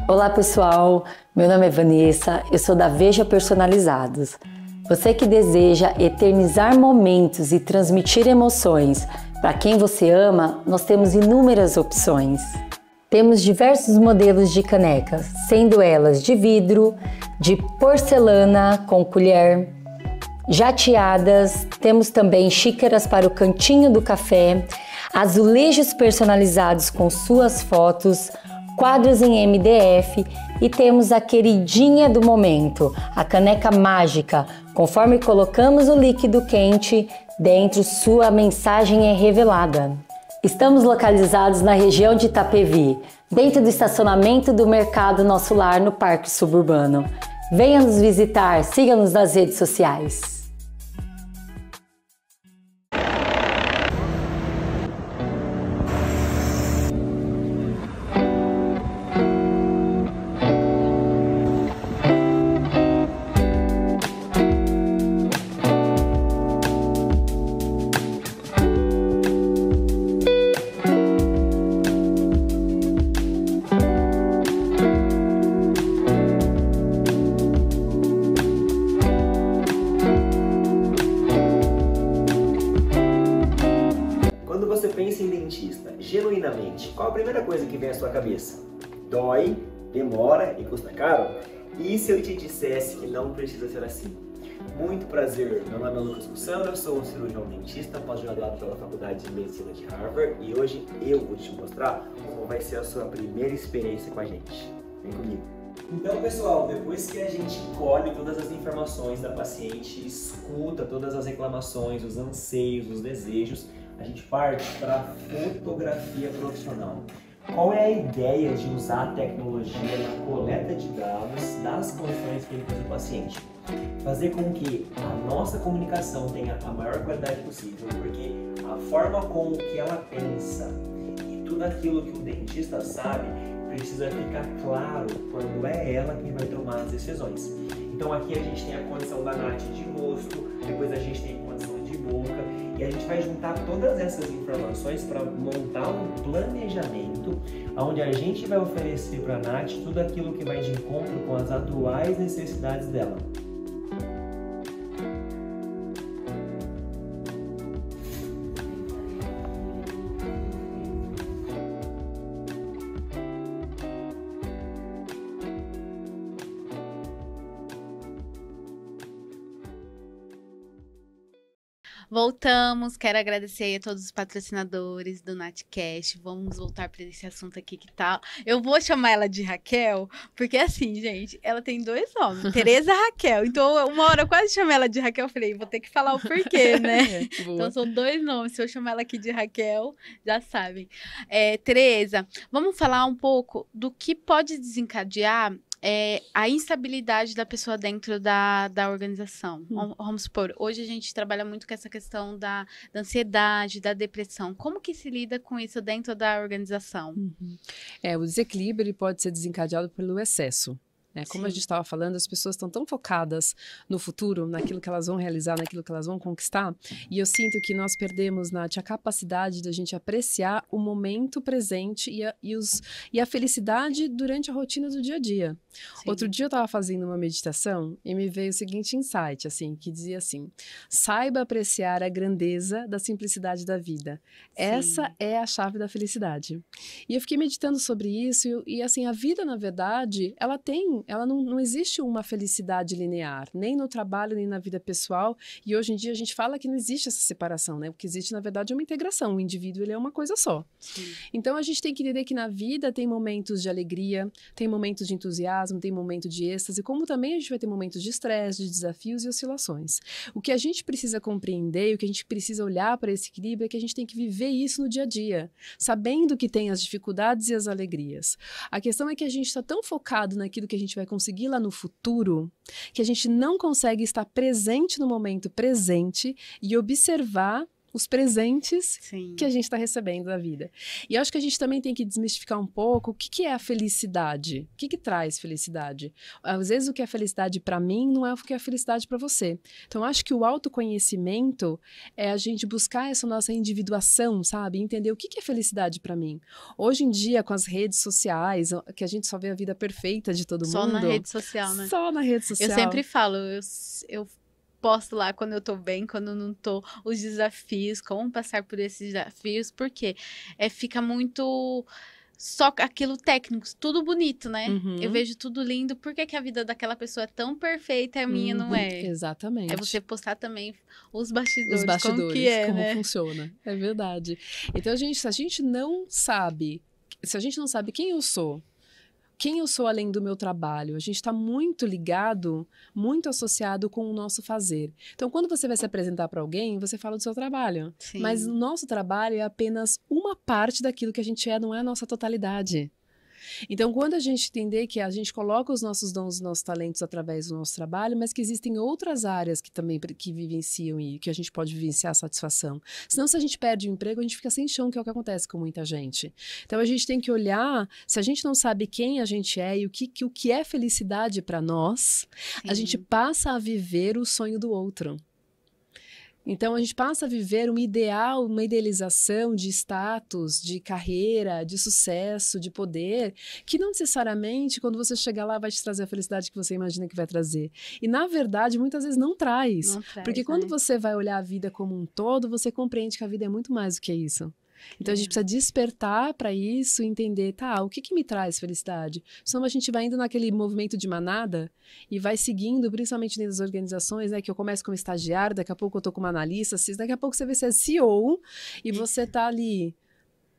Olá pessoal, meu nome é Vanessa, eu sou da Veja Personalizados. Você que deseja eternizar momentos e transmitir emoções para quem você ama, nós temos inúmeras opções. Temos diversos modelos de canecas, sendo elas de vidro, de porcelana com colher, jateadas, temos também xícaras para o cantinho do café, azulejos personalizados com suas fotos, quadros em MDF e temos a queridinha do momento, a caneca mágica. Conforme colocamos o líquido quente dentro, sua mensagem é revelada. Estamos localizados na região de Itapevi, dentro do estacionamento do Mercado Nosso Lar, no Parque Suburbano. Venha nos visitar, siga-nos nas redes sociais. Pensa em dentista, genuinamente, qual a primeira coisa que vem à sua cabeça? Dói, demora e custa caro? E se eu te dissesse que não precisa ser assim? Muito prazer, meu nome é Lucas Cussano, eu sou um cirurgião dentista, pós-graduado pela Faculdade de Medicina de Harvard e hoje eu vou te mostrar como vai ser a sua primeira experiência com a gente. Vem comigo! Então, pessoal, depois que a gente colhe todas as informações da paciente, escuta todas as reclamações, os anseios, os desejos, a gente parte para a fotografia profissional. Qual é a ideia de usar a tecnologia na coleta de dados das condições clínicas do paciente? Fazer com que a nossa comunicação tenha a maior qualidade possível, porque a forma com que ela pensa e tudo aquilo que o dentista sabe precisa ficar claro quando é ela quem vai tomar as decisões. Então aqui a gente tem a condição da NAT de rosto, depois a gente tem a condição de boca, e a gente vai juntar todas essas informações para montar um planejamento onde a gente vai oferecer para a Nath tudo aquilo que vai de encontro com as atuais necessidades dela. Voltamos, quero agradecer a todos os patrocinadores do Natcast. Vamos voltar para esse assunto aqui, que tal? Eu vou chamar ela de Raquel, porque assim, gente, ela tem dois nomes, Tereza Raquel. Então, uma hora eu quase chamei ela de Raquel, eu falei, vou ter que falar o porquê, né? Então, são dois nomes. Se eu chamar ela aqui de Raquel, já sabem. Tereza, vamos falar um pouco do que pode desencadear a instabilidade da pessoa dentro da organização. Vamos supor, hoje a gente trabalha muito com essa questão da ansiedade, da depressão. Como que se lida com isso dentro da organização? O desequilíbrio ele pode ser desencadeado pelo excesso. Como a gente estava falando, as pessoas estão tão focadas no futuro, naquilo que elas vão realizar, naquilo que elas vão conquistar, e eu sinto que nós perdemos, Nath, a capacidade da gente apreciar o momento presente e a felicidade durante a rotina do dia a dia. Sim. Outro dia eu estava fazendo uma meditação e me veio o seguinte insight, assim, que dizia assim: saiba apreciar a grandeza da simplicidade da vida. Sim. Essa é a chave da felicidade. E eu fiquei meditando sobre isso e assim, a vida, na verdade, ela não existe uma felicidade linear, nem no trabalho, nem na vida pessoal, e hoje em dia a gente fala que não existe essa separação, né? O que existe, na verdade, é uma integração, o indivíduo, ele é uma coisa só. Sim. Então, a gente tem que entender que na vida tem momentos de alegria, tem momentos de entusiasmo, tem momentos de êxtase, como também a gente vai ter momentos de estresse, de desafios e oscilações. O que a gente precisa compreender, e o que a gente precisa olhar para esse equilíbrio é que a gente tem que viver isso no dia a dia, sabendo que tem as dificuldades e as alegrias. A questão é que a gente está tão focado naquilo que a gente vai conseguir lá no futuro, que a gente não consegue estar presente no momento presente e observar os presentes Sim. que a gente está recebendo da vida. E eu acho que a gente também tem que desmistificar um pouco o que é a felicidade. O que traz felicidade? Às vezes o que é felicidade para mim não é o que é felicidade para você. Então eu acho que o autoconhecimento é a gente buscar essa nossa individuação, sabe? Entender o que é felicidade para mim. Hoje em dia, com as redes sociais, que a gente só vê a vida perfeita de todo mundo. Só na rede social, né? Só na rede social. Eu sempre falo, eu posto lá quando eu tô bem, quando não tô, os desafios, como passar por esses desafios, porque fica muito só aquilo técnico, tudo bonito, né? Eu vejo tudo lindo, por que a vida daquela pessoa é tão perfeita e a minha não é? Exatamente. É você postar também os bastidores, como que como né? funciona, é verdade. Então, se a gente não sabe quem eu sou, quem eu sou além do meu trabalho. A gente está muito ligado, muito associado com o nosso fazer. Então, quando você vai se apresentar para alguém, você fala do seu trabalho. Sim. Mas o nosso trabalho é apenas uma parte daquilo que a gente é, não é a nossa totalidade. Então, quando a gente entender que a gente coloca os nossos dons, os nossos talentos através do nosso trabalho, mas que existem outras áreas que também que vivenciam e que a gente pode vivenciar a satisfação. Senão, se a gente perde o emprego, a gente fica sem chão, que é o que acontece com muita gente. Então, a gente tem que olhar, se a gente não sabe quem a gente é e o que é felicidade para nós, Sim. a gente passa a viver o sonho do outro. Então, a gente passa a viver um ideal, uma idealização de status, de carreira, de sucesso, de poder, que não necessariamente, quando você chegar lá, vai te trazer a felicidade que você imagina que vai trazer. E, na verdade, muitas vezes não traz. Não traz, porque quando né? você vai olhar a vida como um todo, você compreende que a vida é muito mais do que isso. Então, a gente precisa despertar para isso e entender, tá, o que me traz felicidade? Senão a gente vai indo naquele movimento de manada e vai seguindo, principalmente dentro das organizações, né, que eu começo como estagiário, daqui a pouco eu tô como analista, daqui a pouco você vê se é CEO e você tá ali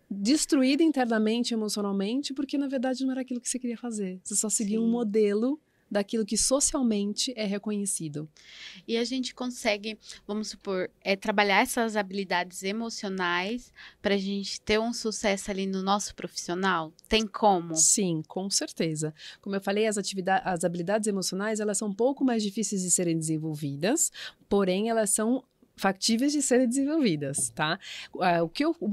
destruída internamente, emocionalmente, porque na verdade não era aquilo que você queria fazer. Você só seguia um modelo daquilo que socialmente é reconhecido. E a gente consegue, vamos supor, trabalhar essas habilidades emocionais para a gente ter um sucesso ali no nosso profissional? Tem como? Sim, com certeza. Como eu falei, as habilidades emocionais, elas são um pouco mais difíceis de serem desenvolvidas, porém elas são factíveis de serem desenvolvidas, tá?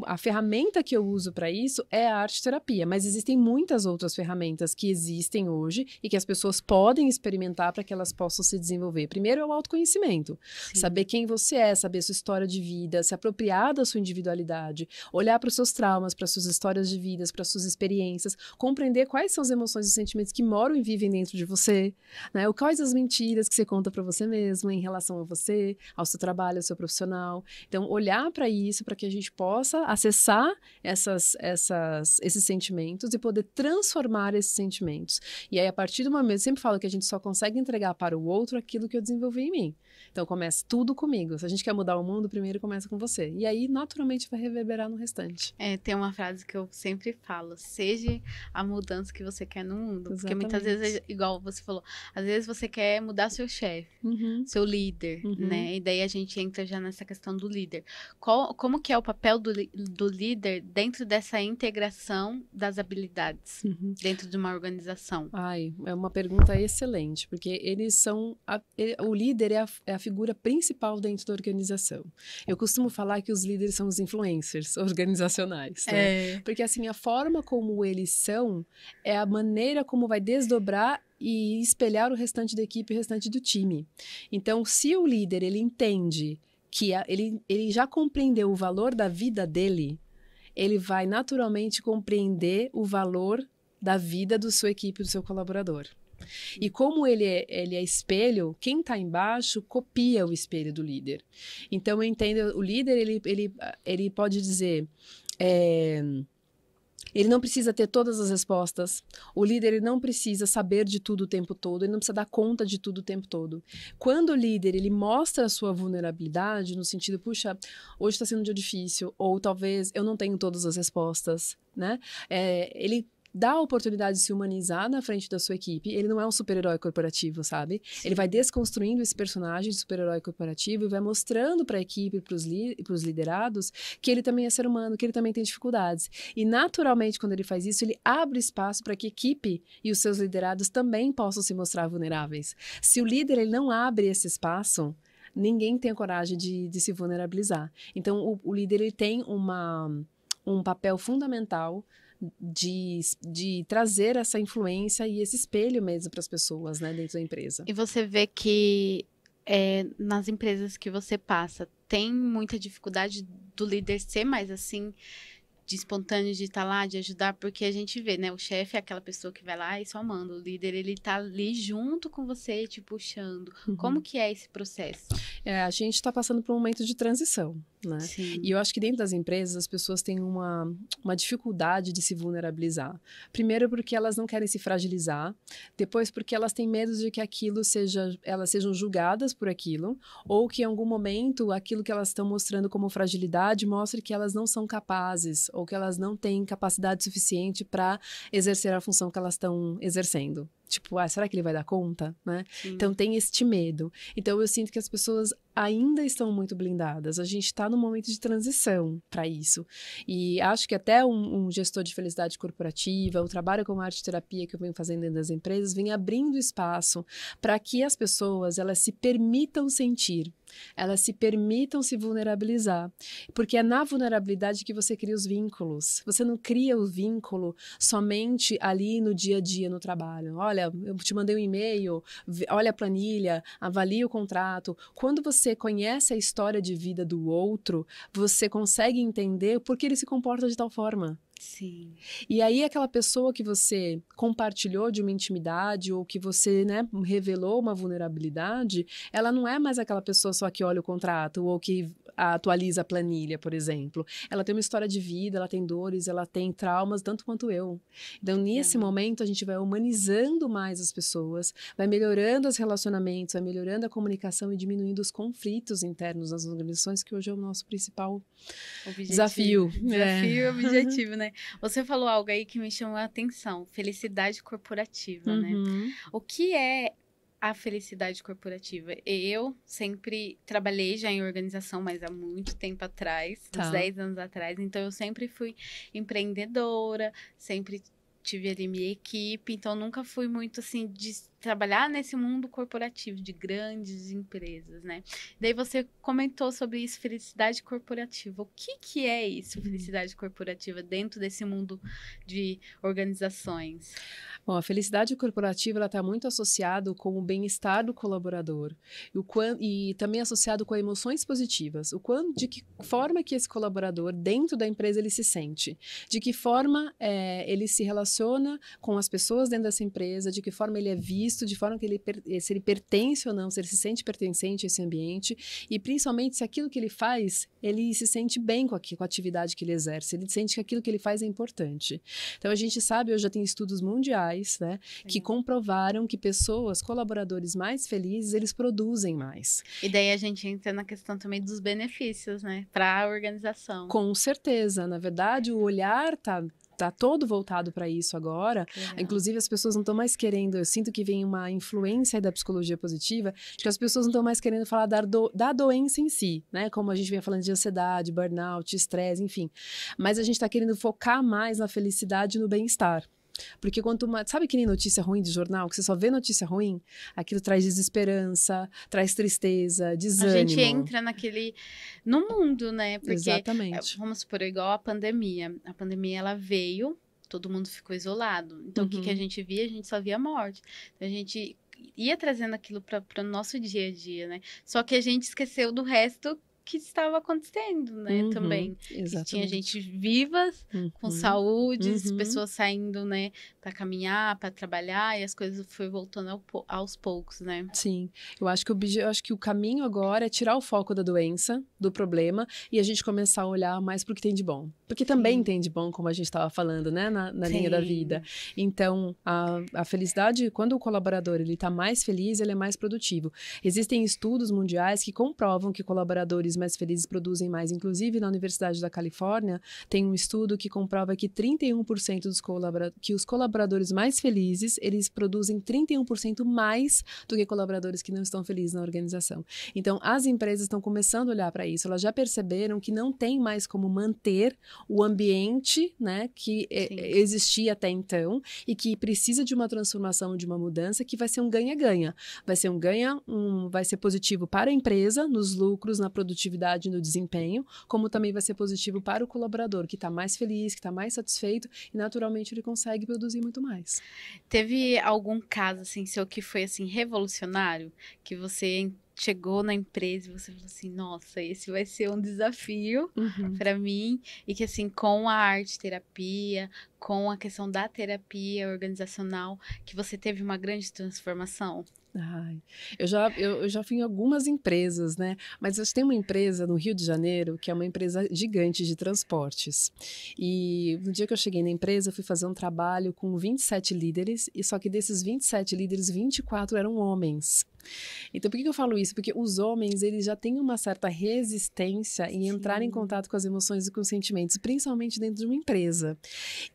A ferramenta que eu uso para isso é a arte-terapia, mas existem muitas outras ferramentas que existem hoje e que as pessoas podem experimentar para que elas possam se desenvolver. Primeiro é o autoconhecimento, saber quem você é, saber sua história de vida, se apropriar da sua individualidade, olhar para os seus traumas, para suas histórias de vidas, para suas experiências, compreender quais são as emoções e sentimentos que moram e vivem dentro de você, né? Quais as mentiras que você conta para você mesmo em relação a você, ao seu trabalho, ao seu profissional. Então, olhar para isso, para que a gente possa acessar esses sentimentos e poder transformar esses sentimentos. E aí, a partir do momento, eu sempre falo que a gente só consegue entregar para o outro aquilo que eu desenvolvi em mim. Então, começa tudo comigo. Se a gente quer mudar o mundo, primeiro começa com você. E aí, naturalmente, vai reverberar no restante. Tem uma frase que eu sempre falo: seja a mudança que você quer no mundo. Exatamente. Porque muitas vezes, igual você falou, às vezes você quer mudar seu chefe, seu líder, né? E daí a gente entra já nessa questão do líder. Como que é o papel do líder dentro dessa integração das habilidades dentro de uma organização? É uma pergunta excelente, porque eles são... o líder é a figura principal dentro da organização. Eu costumo falar que os líderes são os influencers organizacionais, né? Porque, assim, a forma como eles são é a maneira como vai desdobrar e espelhar o restante da equipe e o restante do time. Então, se o líder, ele entende que ele já compreendeu o valor da vida dele, ele vai naturalmente compreender o valor da vida da sua equipe, do seu colaborador. E como ele é espelho, quem está embaixo copia o espelho do líder. Então, eu entendo, o líder, ele pode dizer... Ele não precisa ter todas as respostas. O líder, ele não precisa saber de tudo o tempo todo. Ele não precisa dar conta de tudo o tempo todo. Quando o líder, ele mostra a sua vulnerabilidade, no sentido, puxa, hoje está sendo um dia difícil, ou talvez eu não tenho todas as respostas, né? Ele dá a oportunidade de se humanizar na frente da sua equipe. Ele não é um super-herói corporativo, sabe? Sim. Ele vai desconstruindo esse personagem de super-herói corporativo e vai mostrando para a equipe e para os liderados que ele também é ser humano, que ele também tem dificuldades. E, naturalmente, quando ele faz isso, ele abre espaço para que a equipe e os seus liderados também possam se mostrar vulneráveis. Se o líder ele não abre esse espaço, ninguém tem a coragem de se vulnerabilizar. Então, o líder ele tem um papel fundamental de trazer essa influência e esse espelho mesmo para as pessoas, né, dentro da empresa. E você vê que nas empresas que você passa, tem muita dificuldade do líder ser mais assim, de espontâneo, de estar lá, de ajudar, porque a gente vê, né, o chefe é aquela pessoa que vai lá e só manda, o líder, ele tá ali junto com você, te puxando. Como que é esse processo? A gente está passando por um momento de transição. né? Sim. E eu acho que dentro das empresas as pessoas têm uma dificuldade de se vulnerabilizar. Primeiro porque elas não querem se fragilizar, depois porque elas têm medo de que elas sejam julgadas por aquilo, ou que em algum momento aquilo que elas estão mostrando como fragilidade mostre que elas não são capazes, ou que elas não têm capacidade suficiente para exercer a função que elas estão exercendo. Tipo, será que ele vai dar conta, né? Então tem este medo. Então eu sinto que as pessoas ainda estão muito blindadas. A gente está num momento de transição para isso. E acho que até um gestor de felicidade corporativa, o trabalho com arte-terapia que eu venho fazendo dentro das empresas, vem abrindo espaço para que as pessoas, elas se permitam sentir, elas se permitam se vulnerabilizar. Porque é na vulnerabilidade que você cria os vínculos. Você não cria o vínculo somente ali no dia a dia, no trabalho. Olha, eu te mandei um e-mail, olha a planilha, avalie o contrato. Quando você conhece a história de vida do outro, você consegue entender por que ele se comporta de tal forma. Sim. E aí aquela pessoa que você compartilhou de uma intimidade ou que você, né, revelou uma vulnerabilidade, ela não é mais aquela pessoa só que olha o contrato ou que atualiza a planilha, por exemplo. Ela tem uma história de vida, ela tem dores, ela tem traumas, tanto quanto eu. Então, nesse momento, a gente vai humanizando mais as pessoas, vai melhorando os relacionamentos, vai melhorando a comunicação e diminuindo os conflitos internos nas organizações, que hoje é o nosso principal desafio. Desafio e objetivo, né? Você falou algo aí que me chamou a atenção, felicidade corporativa, né? O que é a felicidade corporativa? Eu sempre trabalhei já em organização, mas há muito tempo atrás, uns 10 anos atrás, então eu sempre fui empreendedora, sempre tive ali minha equipe, então nunca fui muito assim de trabalhar nesse mundo corporativo de grandes empresas, né? Daí você comentou sobre isso, felicidade corporativa. O que é isso, felicidade corporativa, dentro desse mundo de organizações? Bom, a felicidade corporativa ela está muito associado com o bem-estar do colaborador e também associado com emoções positivas. De que forma que esse colaborador dentro da empresa ele se sente, de que forma ele se relaciona com as pessoas dentro dessa empresa, de que forma ele é visto, de forma que se ele pertence ou não, se ele se sente pertencente a esse ambiente e principalmente se aquilo que ele faz, ele se sente bem com a atividade que ele exerce, ele sente que aquilo que ele faz é importante. Então a gente sabe, hoje já tem estudos mundiais, né, que comprovaram que colaboradores mais felizes, eles produzem mais. E daí a gente entra na questão também dos benefícios, né, para a organização. Com certeza, na verdade o olhar tá todo voltado para isso agora. Inclusive, as pessoas não estão mais querendo... Eu sinto que vem uma influência aí da psicologia positiva, de que as pessoas não estão mais querendo falar da doença em si, né? Como a gente vem falando de ansiedade, burnout, estresse, enfim. Mas a gente está querendo focar mais na felicidade e no bem-estar. Porque sabe que nem notícia ruim de jornal, que você só vê notícia ruim? Aquilo traz desesperança, traz tristeza, desânimo. A gente entra no mundo, né? Porque, exatamente. Vamos supor, igual a pandemia. A pandemia, ela veio, todo mundo ficou isolado. Então, o que a gente via? A gente só via morte. Então, a gente ia trazendo aquilo para o nosso dia a dia, né? Só que a gente esqueceu do resto que estava acontecendo, né, também. Exatamente. Tinha gente vivas, com saúde, pessoas saindo, né, para caminhar, para trabalhar, e as coisas foi voltando aos poucos, né? Sim. Eu acho que o caminho agora é tirar o foco da doença, do problema, e a gente começar a olhar mais para o que tem de bom. Porque também tem de bom, como a gente estava falando, né, na linha da vida. Então, a felicidade, quando o colaborador ele está mais feliz, ele é mais produtivo. Existem estudos mundiais que comprovam que colaboradores mais felizes produzem mais. Inclusive, na Universidade da Califórnia, tem um estudo que comprova que 31% que os colaboradores mais felizes, eles produzem 31% mais do que colaboradores que não estão felizes na organização. Então, as empresas estão começando a olhar para isso. Elas já perceberam que não tem mais como manter o ambiente, né, que existia até então e que precisa de uma transformação, de uma mudança que vai ser um ganha-ganha. Vai ser vai ser positivo para a empresa, nos lucros, na produtividade, no desempenho, como também vai ser positivo para o colaborador, que está mais feliz, que está mais satisfeito e naturalmente ele consegue produzir muito mais. Teve algum caso, assim, seu que foi, assim, revolucionário? Que você chegou na empresa e você falou assim, nossa, esse vai ser um desafio para mim, e que assim, com a arte-terapia, com a questão da terapia organizacional, que você teve uma grande transformação? Ai, eu já fui em algumas empresas, né? Mas eu tenho uma empresa no Rio de Janeiro que é uma empresa gigante de transportes. E no dia que eu cheguei na empresa, eu fui fazer um trabalho com 27 líderes, e só que desses 27 líderes, 24 eram homens. Então, por que eu falo isso? Porque os homens, eles já têm uma certa resistência em entrar em contato com as emoções e com os sentimentos, principalmente dentro de uma empresa.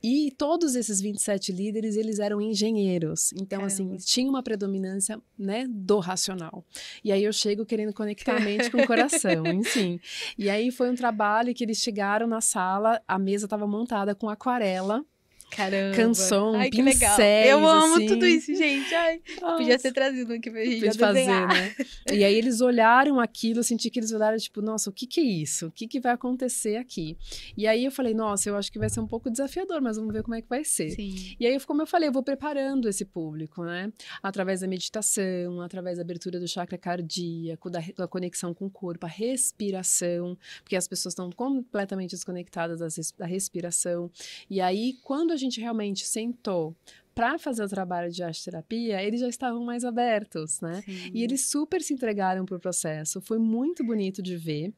E todos esses 27 líderes, eles eram engenheiros. Então, assim, tinha uma predominância, né, do racional. E aí eu chego querendo conectar a mente com o coração, enfim. E aí foi um trabalho que eles chegaram na sala, a mesa estava montada com aquarela, Caramba. canção, Ai, que pincéis, legal. Eu amo assim. tudo isso, gente. Ai, podia ter trazido aqui pra gente fazer, desenhar. né? E aí eles olharam aquilo, eu senti que eles olharam, tipo, nossa, o que que é isso? O que que vai acontecer aqui? E aí eu falei, nossa, eu acho que vai ser um pouco desafiador, mas vamos ver como é que vai ser. Sim. E aí, como eu falei, eu vou preparando esse público, né? Através da meditação, através da abertura do chakra cardíaco, da conexão com o corpo, a respiração, porque as pessoas estão completamente desconectadas da respiração. E aí, quando a gente realmente sentou para fazer o trabalho de arte-terapia, eles já estavam mais abertos, né? Sim. E eles super se entregaram pro processo. Foi muito bonito de ver.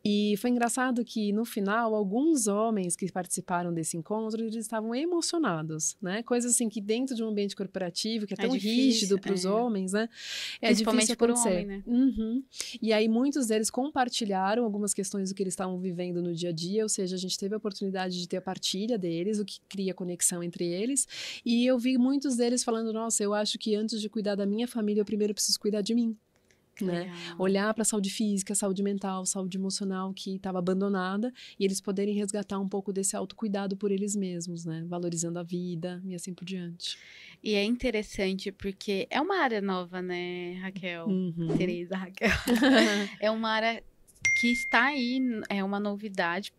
E foi engraçado que, no final, alguns homens que participaram desse encontro, eles estavam emocionados, né? Coisa assim que dentro de um ambiente corporativo, que é tão rígido para os homens, né? É principalmente difícil por um acontecer. homem, né? Uhum. E aí, muitos deles compartilharam algumas questões do que eles estavam vivendo no dia a dia, ou seja, a gente teve a oportunidade de ter a partilha deles, o que cria conexão entre eles. E eu vi muitos deles falando, nossa, eu acho que antes de cuidar da minha família, eu primeiro preciso cuidar de mim. Né? Olhar para a saúde física, saúde mental, saúde emocional que estava abandonada, e eles poderem resgatar um pouco desse autocuidado por eles mesmos, né? Valorizando a vida e assim por diante. E é interessante porque é uma área nova, né, Raquel? Tereza, Raquel. É uma área que está aí, é uma novidade.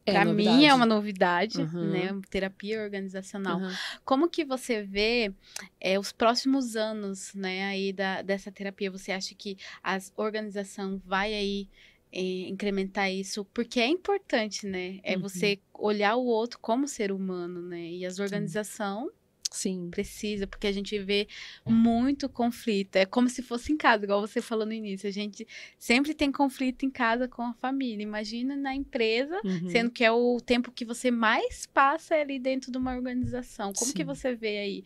Para mim é uma novidade, né? Terapia organizacional. Como que você vê os próximos anos, né, aí dessa terapia? Você acha que a organização vai aí incrementar isso? Porque é importante, né? É você olhar o outro como ser humano, né? E as organizações... Sim. Precisa, porque a gente vê muito conflito. É como se fosse em casa, igual você falou no início. A gente sempre tem conflito em casa com a família. Imagina na empresa, sendo que é o tempo que você mais passa ali dentro de uma organização. Como que você vê aí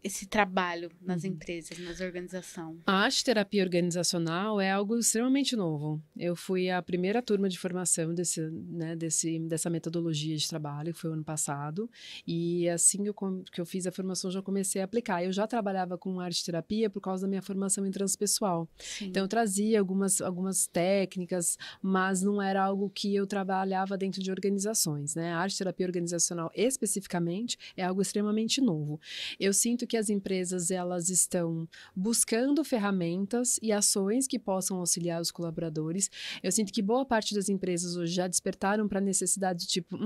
esse trabalho nas empresas, nas organizações? A arte-terapia organizacional é algo extremamente novo. Eu fui a primeira turma de formação dessa metodologia de trabalho, que foi o ano passado, e assim que eu fiz a formação, já comecei a aplicar. Eu já trabalhava com arte-terapia por causa da minha formação em transpessoal. Sim. Então, eu trazia algumas técnicas, mas não era algo que eu trabalhava dentro de organizações, né? A arte-terapia organizacional, especificamente, é algo extremamente novo. Eu sinto que as empresas, elas estão buscando ferramentas e ações que possam auxiliar os colaboradores. Eu sinto que boa parte das empresas hoje já despertaram para a necessidade de tipo,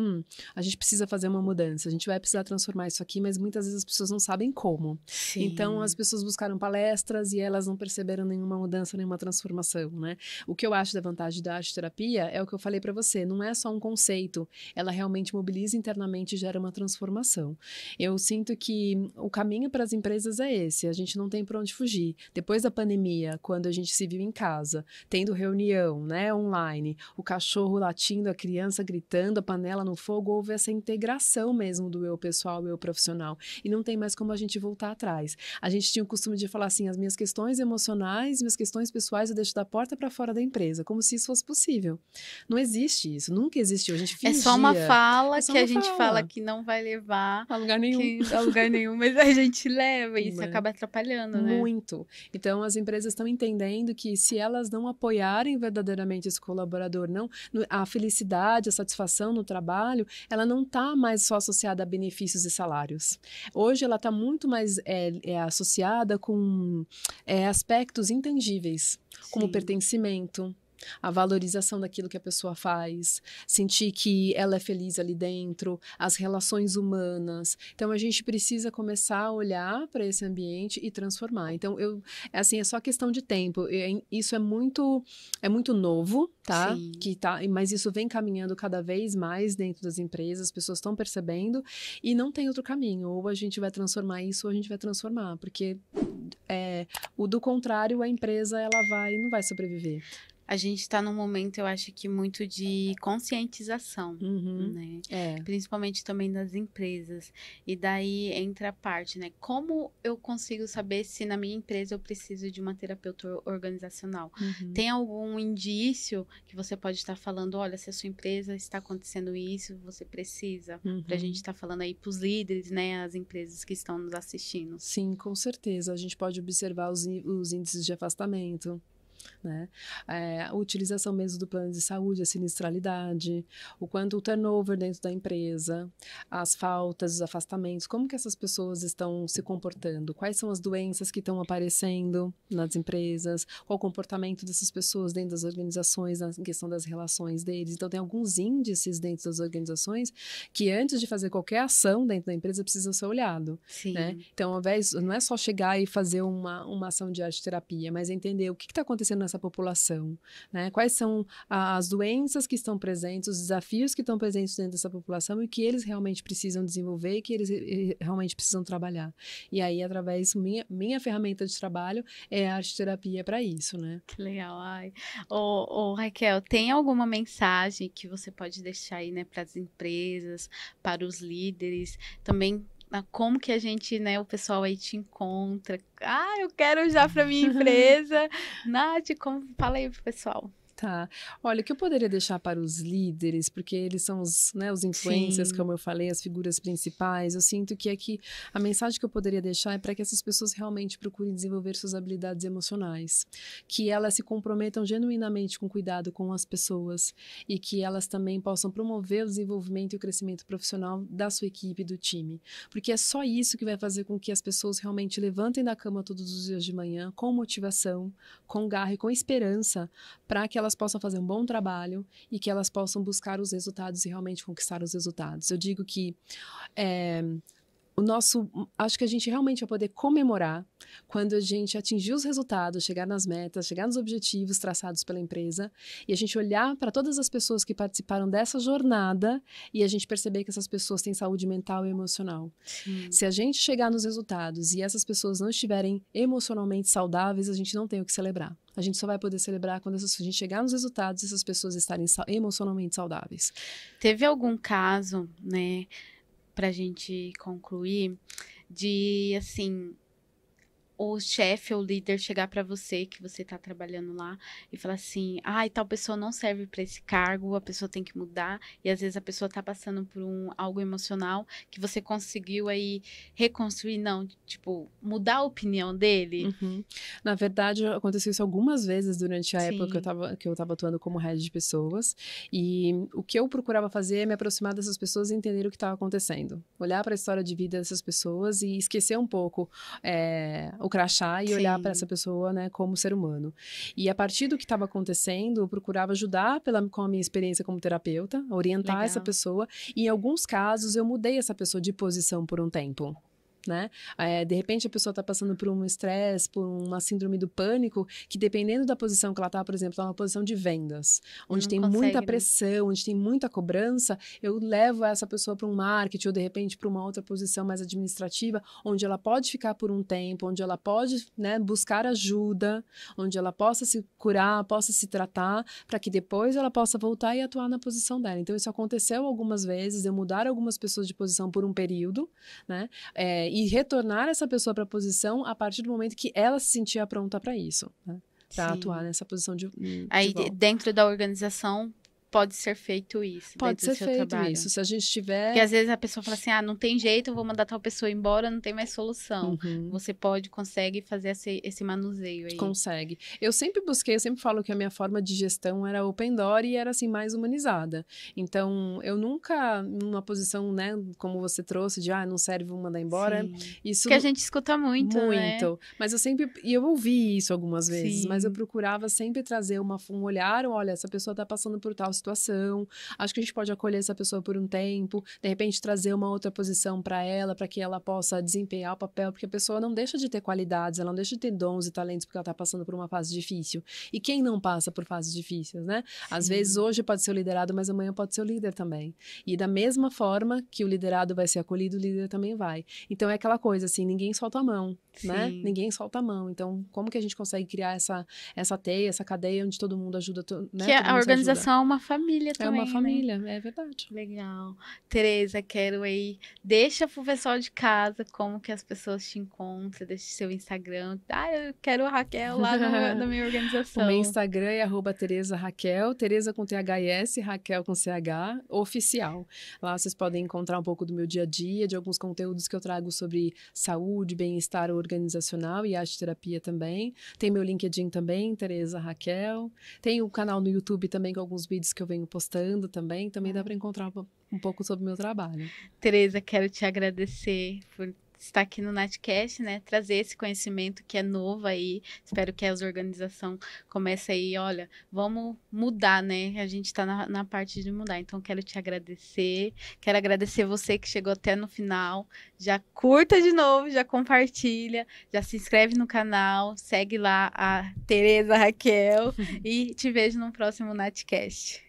a gente precisa fazer uma mudança, a gente vai precisar transformar isso aqui, mas muitas vezes as pessoas não sabem como. Sim. Então, as pessoas buscaram palestras e elas não perceberam nenhuma mudança, nenhuma transformação, né? O que eu acho da vantagem da arte-terapia é o que eu falei para você, não é só um conceito, ela realmente mobiliza internamente e gera uma transformação. Eu sinto que o caminho para as empresas é esse, a gente não tem para onde fugir. Depois da pandemia, quando a gente se viu em casa, tendo reunião, né, online, o cachorro latindo, a criança gritando, a panela no fogo, houve essa integração mesmo do eu pessoal e eu profissional. E não tem mais como a gente voltar atrás. A gente tinha o costume de falar assim, as minhas questões emocionais, minhas questões pessoais eu deixo da porta para fora da empresa, como se isso fosse possível. Não existe isso, nunca existiu. A gente fingia. É só uma fala que a gente fala que não vai levar a lugar nenhum. A lugar nenhum, mas a gente leva e isso acaba atrapalhando, né? Muito. Então, as empresas estão entendendo que se elas não apoiarem verdadeiramente esse colaborador, a felicidade, a satisfação no trabalho, ela não está mais só associada a benefícios e salários. Hoje, ela está muito mais associada com aspectos intangíveis, como pertencimento, A valorização daquilo que a pessoa faz, sentir que ela é feliz ali dentro, as relações humanas. Então, a gente precisa começar a olhar para esse ambiente e transformar. Então, assim, é só questão de tempo. Isso é muito novo, tá? Sim. Mas isso vem caminhando cada vez mais dentro das empresas, as pessoas estão percebendo e não tem outro caminho. Ou a gente vai transformar isso ou a gente vai transformar, porque do contrário, a empresa não vai sobreviver. A gente está num momento, eu acho que muito de conscientização, né? Principalmente também das empresas. E daí entra a parte, né? Como eu consigo saber se na minha empresa eu preciso de uma terapeuta organizacional? Tem algum indício que você pode estar falando, olha, se a sua empresa está acontecendo isso, você precisa? Para a gente estar falando aí para os líderes, né? As empresas que estão nos assistindo. Sim, com certeza. A gente pode observar os índices de afastamento, né? A utilização mesmo do plano de saúde, a sinistralidade, o quanto o turnover dentro da empresa, as faltas, os afastamentos, como que essas pessoas estão se comportando, quais são as doenças que estão aparecendo nas empresas, qual o comportamento dessas pessoas dentro das organizações, na questão das relações deles. Então, tem alguns índices dentro das organizações que antes de fazer qualquer ação dentro da empresa precisa ser olhado, né? Então, ao invés, não é só chegar e fazer uma ação de arte-terapia, mas entender o que está acontecendo nessa população, né? Quais são as doenças que estão presentes, os desafios que estão presentes dentro dessa população e que eles realmente precisam desenvolver e que eles realmente precisam trabalhar. E aí, através minha ferramenta de trabalho é a arte-terapia para isso, né? Que legal. Ai. Raquel, tem alguma mensagem que você pode deixar aí, né, para as empresas, para os líderes, também como que a gente, né, o pessoal aí te encontra? Eu quero já para minha empresa. Nath, fala aí pro pessoal. Tá. Olha, o que eu poderia deixar para os líderes, porque eles são os influencers, como eu falei, as figuras principais, eu sinto que aqui a mensagem que eu poderia deixar é para que essas pessoas realmente procurem desenvolver suas habilidades emocionais, que elas se comprometam genuinamente com cuidado com as pessoas e que elas também possam promover o desenvolvimento e o crescimento profissional da sua equipe e do time, porque é só isso que vai fazer com que as pessoas realmente levantem da cama todos os dias de manhã com motivação, com garra e com esperança para que elas possam fazer um bom trabalho e que elas possam buscar os resultados e realmente conquistar os resultados. Eu digo que acho que a gente realmente vai poder comemorar quando a gente atingir os resultados, chegar nas metas, chegar nos objetivos traçados pela empresa e a gente olhar para todas as pessoas que participaram dessa jornada e a gente perceber que essas pessoas têm saúde mental e emocional. Se a gente chegar nos resultados e essas pessoas não estiverem emocionalmente saudáveis, a gente não tem o que celebrar. A gente só vai poder celebrar quando a gente chegar nos resultados e essas pessoas estarem emocionalmente saudáveis. Teve algum caso, né, pra gente concluir, de, assim, o chefe ou líder chegar para você, que você tá trabalhando lá, e falar assim, tal pessoa não serve para esse cargo, a pessoa tem que mudar, e às vezes a pessoa tá passando por algo emocional, que você conseguiu aí reconstruir, não, tipo, mudar a opinião dele? Na verdade, aconteceu isso algumas vezes durante a época que eu tava atuando como head de pessoas, e o que eu procurava fazer é me aproximar dessas pessoas e entender o que estava acontecendo. Olhar para a história de vida dessas pessoas e esquecer um pouco o crachá e olhar para essa pessoa, né, como ser humano. E a partir do que estava acontecendo, eu procurava ajudar com a minha experiência como terapeuta, orientar essa pessoa. E em alguns casos, eu mudei essa pessoa de posição por um tempo. Né? De repente a pessoa está passando por um estresse, por uma síndrome do pânico, que dependendo da posição que ela está, por exemplo, está numa posição de vendas, onde tem muita pressão, onde tem muita cobrança, eu levo essa pessoa para um marketing ou de repente para uma outra posição mais administrativa, onde ela pode ficar por um tempo, onde ela pode, né, buscar ajuda, onde ela possa se curar, possa se tratar, para que depois ela possa voltar e atuar na posição dela. Então isso aconteceu algumas vezes, eu mudar algumas pessoas de posição por um período, né? E retornar essa pessoa para a posição a partir do momento que ela se sentia pronta para isso, né? Para atuar nessa posição de aí volta. Dentro da organização pode ser feito isso Pode dentro ser do seu feito trabalho? isso. Se a gente tiver... Porque às vezes a pessoa fala assim, não tem jeito, eu vou mandar tal pessoa embora, não tem mais solução. Uhum. Você consegue fazer esse manuseio aí. Consegue. Eu sempre falo que a minha forma de gestão era open door e era assim mais humanizada. Então, eu nunca, numa posição, né, como você trouxe, de não serve, vou mandar embora. Sim. Isso Porque a gente escuta muito, né? Mas eu ouvi isso algumas vezes, Sim. mas eu procurava sempre trazer um olhar, olha, essa pessoa está passando por tal situação, acho que a gente pode acolher essa pessoa por um tempo, de repente trazer uma outra posição para ela, para que ela possa desempenhar o papel, porque a pessoa não deixa de ter qualidades, ela não deixa de ter dons e talentos porque ela está passando por uma fase difícil. E quem não passa por fases difíceis, né? Às vezes hoje pode ser o liderado, mas amanhã pode ser o líder também. E da mesma forma que o liderado vai ser acolhido, o líder também vai. Então é aquela coisa assim, ninguém solta a mão, né? Ninguém solta a mão. Então, como que a gente consegue criar essa teia, essa cadeia onde todo mundo ajuda, né? Que a organização é uma família também, é uma família, né? É verdade. Legal. Tereza, quero aí, deixa pro pessoal de casa como que as pessoas te encontram, deixa seu Instagram. Eu quero a Raquel lá na minha organização. O meu Instagram é @TerezaRaquel, Tereza com THS, Raquel com CH, oficial. Lá vocês podem encontrar um pouco do meu dia a dia, de alguns conteúdos que eu trago sobre saúde, bem-estar organizacional e arte terapia também. Tem meu LinkedIn também, Tereza Raquel. Tem o canal no YouTube também com alguns vídeos que eu venho postando também. Também dá para encontrar um pouco sobre o meu trabalho. Tereza, quero te agradecer por estar aqui no Natcast, né? Trazer esse conhecimento que é novo aí. Espero que as organizações comecem aí, olha, vamos mudar, né? A gente tá na parte de mudar. Então, quero te agradecer. Quero agradecer você que chegou até no final. Já curta de novo, já compartilha, já se inscreve no canal, segue lá a Tereza Raquel e te vejo no próximo Natcast.